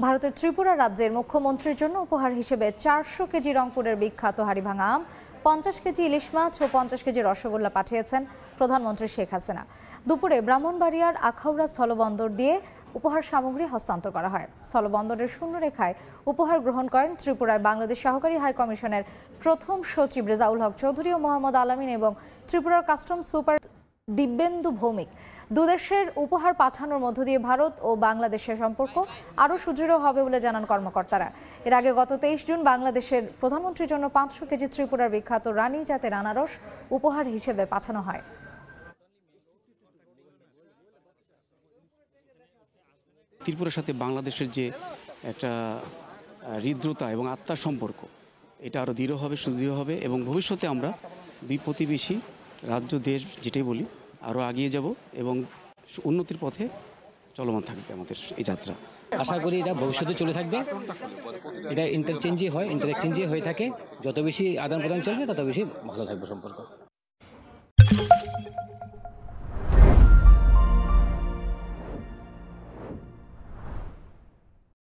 ভারতের ত্রিপুরা রাজ্যের মুখ্যমন্ত্রীর জন্য উপহার হিসেবে 400 কেজি রংপুরের বিখ্যাত হাড়িভাঙা আম, 50 কেজি ইলিশ মাছ ও 50 কেজি রসগোল্লা পাঠিয়েছেন প্রধানমন্ত্রী শেখ হাসিনা। দুপুরে ব্রাহ্মণবাড়িয়ার আখাউড়া স্থলবন্দর দিয়ে উপহার সামগ্রী হস্তান্তর করা হয়। স্থলবন্দরের শূন্যরেখায় উপহার গ্রহণ করেন ত্রিপুরায় বাংলাদেশ সহকারী হাই কমিশনের প্রথম সচিব রেজাউল হক চৌধুরী ও মোহাম্মদ আলামিন এবং ত্রিপুরার কাস্টম সুপার দিব্যেন্দু ভৌমিক। দুদেশের উপহার পাঠানোর মধ্য দিয়ে ভারত ও বাংলাদেশের সম্পর্ক আরও সুদৃঢ় হবে বলে জানান কর্মকর্তারা। এর আগে গত 23 জুন বাংলাদেশের প্রধানমন্ত্রীর জন্য 500 কেজি ত্রিপুরার বিখ্যাত রানী জাতের আনারস উপহার হিসেবে পাঠানো হয়। ত্রিপুরার সাথে বাংলাদেশের যে একটা হৃদ্রতা এবং আত্মার সম্পর্ক, এটা আরও দৃঢ় হবে, সুদৃঢ় হবে এবং ভবিষ্যতে আমরা দুই প্রতিবেশী রাজ্য দেশ যেটাই বলি আরও এগিয়ে যাব এবং উন্নতির পথে চলমান থাকবে আমাদের এই যাত্রা। আশা করি এটা ভবিষ্যতে চলে থাকবে। এটা ইন্টারচেঞ্জই হয়ে থাকে। যত বেশি আদান প্রদান চলবে তত বেশি ভালো থাকবে সম্পর্ক।